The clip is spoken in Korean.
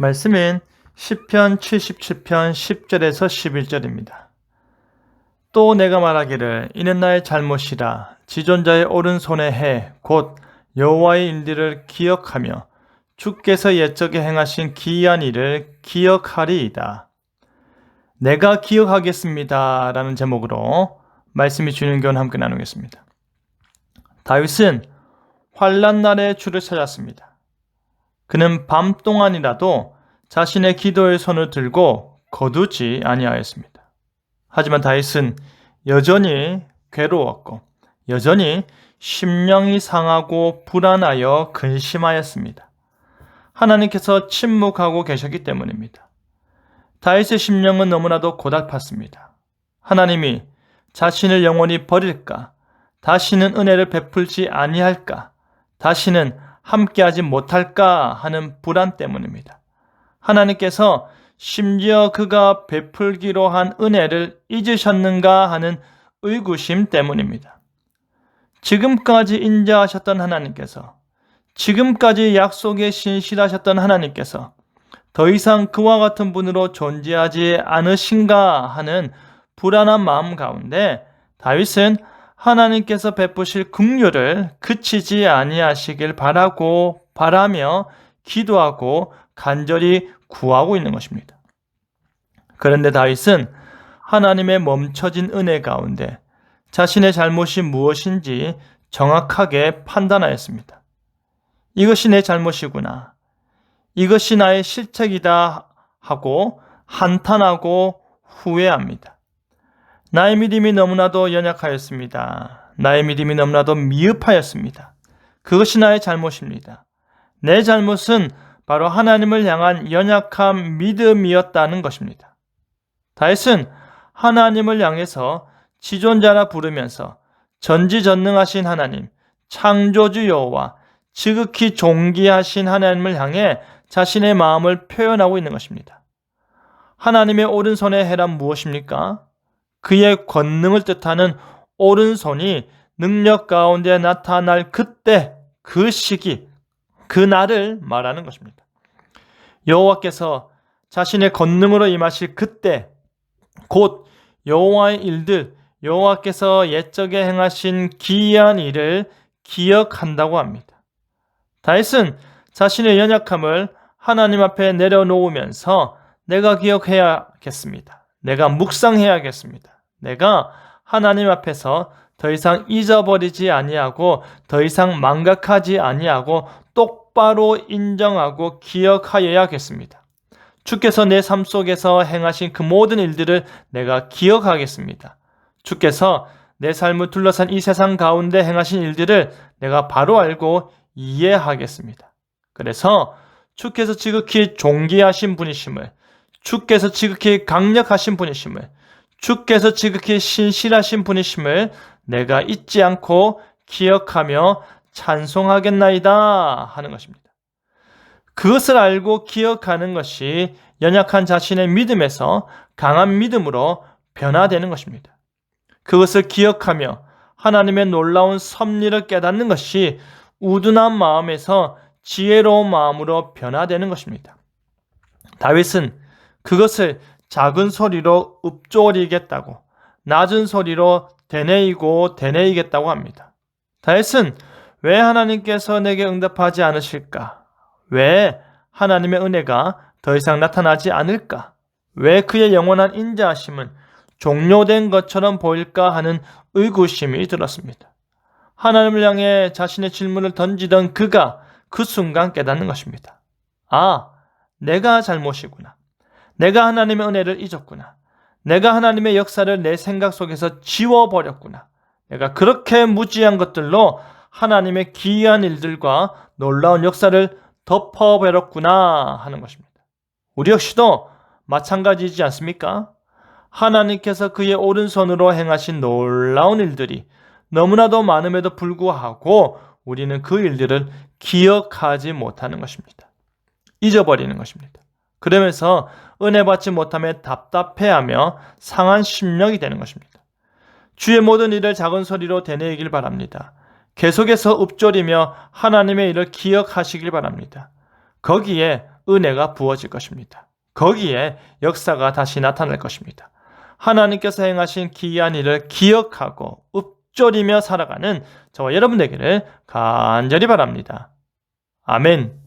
말씀은 시편 77편 10절에서 11절입니다. 또 내가 말하기를 이는 나의 잘못이라 지존자의 오른손의 해 곧 여호와의 일들을 기억하며 주께서 옛적에 행하신 기이한 일을 기억하리이다. 내가 기억하겠습니다 라는 제목으로 말씀이 주는 교훈 함께 나누겠습니다. 다윗은 환난 날에 주를 찾았습니다. 그는 밤 동안이라도 자신의 기도의 손을 들고 거두지 아니하였습니다. 하지만 다윗은 여전히 괴로웠고 여전히 심령이 상하고 불안하여 근심하였습니다. 하나님께서 침묵하고 계셨기 때문입니다. 다윗의 심령은 너무나도 고달팠습니다. 하나님이 자신을 영원히 버릴까? 다시는 은혜를 베풀지 아니할까? 다시는 함께하지 못할까 하는 불안 때문입니다. 하나님께서 심지어 그가 베풀기로 한 은혜를 잊으셨는가 하는 의구심 때문입니다. 지금까지 인자하셨던 하나님께서, 지금까지 약속에 신실하셨던 하나님께서 더 이상 그와 같은 분으로 존재하지 않으신가 하는 불안한 마음 가운데 다윗은 하나님께서 베푸실 긍휼을 그치지 아니하시길 바라며 기도하고 간절히 구하고 있는 것입니다. 그런데 다윗은 하나님의 멈춰진 은혜 가운데 자신의 잘못이 무엇인지 정확하게 판단하였습니다. 이것이 내 잘못이구나. 이것이 나의 실책이다 하고 한탄하고 후회합니다. 나의 믿음이 너무나도 연약하였습니다. 나의 믿음이 너무나도 미흡하였습니다. 그것이 나의 잘못입니다. 내 잘못은 바로 하나님을 향한 연약한 믿음이었다는 것입니다. 다윗은 하나님을 향해서 지존자라 부르면서 전지전능하신 하나님, 창조주 여호와, 지극히 존귀하신 하나님을 향해 자신의 마음을 표현하고 있는 것입니다. 하나님의 오른손의 해란 무엇입니까? 그의 권능을 뜻하는 오른손이 능력 가운데 나타날 그때, 그 시기, 그 날을 말하는 것입니다. 여호와께서 자신의 권능으로 임하실 그때, 곧 여호와의 일들, 여호와께서 옛적에 행하신 기이한 일을 기억한다고 합니다. 다윗은 자신의 연약함을 하나님 앞에 내려놓으면서 내가 기억해야겠습니다. 내가 묵상해야겠습니다. 내가 하나님 앞에서 더 이상 잊어버리지 아니하고 더 이상 망각하지 아니하고 똑바로 인정하고 기억하여야겠습니다. 주께서 내 삶 속에서 행하신 그 모든 일들을 내가 기억하겠습니다. 주께서 내 삶을 둘러싼 이 세상 가운데 행하신 일들을 내가 바로 알고 이해하겠습니다. 그래서 주께서 지극히 존귀하신 분이심을, 주께서 지극히 강력하신 분이심을, 주께서 지극히 신실하신 분이심을 내가 잊지 않고 기억하며 찬송하겠나이다 하는 것입니다. 그것을 알고 기억하는 것이 연약한 자신의 믿음에서 강한 믿음으로 변화되는 것입니다. 그것을 기억하며 하나님의 놀라운 섭리를 깨닫는 것이 우둔한 마음에서 지혜로운 마음으로 변화되는 것입니다. 다윗은 그것을 작은 소리로 읊조리겠다고, 낮은 소리로 되뇌이겠다고 합니다. 다윗은 왜 하나님께서 내게 응답하지 않으실까? 왜 하나님의 은혜가 더 이상 나타나지 않을까? 왜 그의 영원한 인자하심은 종료된 것처럼 보일까 하는 의구심이 들었습니다. 하나님을 향해 자신의 질문을 던지던 그가 그 순간 깨닫는 것입니다. 아, 내가 잘못이구나. 내가 하나님의 은혜를 잊었구나. 내가 하나님의 역사를 내 생각 속에서 지워버렸구나. 내가 그렇게 무지한 것들로 하나님의 기이한 일들과 놀라운 역사를 덮어버렸구나 하는 것입니다. 우리 역시도 마찬가지이지 않습니까? 하나님께서 그의 오른손으로 행하신 놀라운 일들이 너무나도 많음에도 불구하고 우리는 그 일들을 기억하지 못하는 것입니다. 잊어버리는 것입니다. 그러면서 은혜 받지 못함에 답답해하며 상한 심령이 되는 것입니다. 주의 모든 일을 작은 소리로 되뇌이길 바랍니다. 계속해서 읊조리며 하나님의 일을 기억하시길 바랍니다. 거기에 은혜가 부어질 것입니다. 거기에 역사가 다시 나타날 것입니다. 하나님께서 행하신 기이한 일을 기억하고 읊조리며 살아가는 저와 여러분 되기를 간절히 바랍니다. 아멘.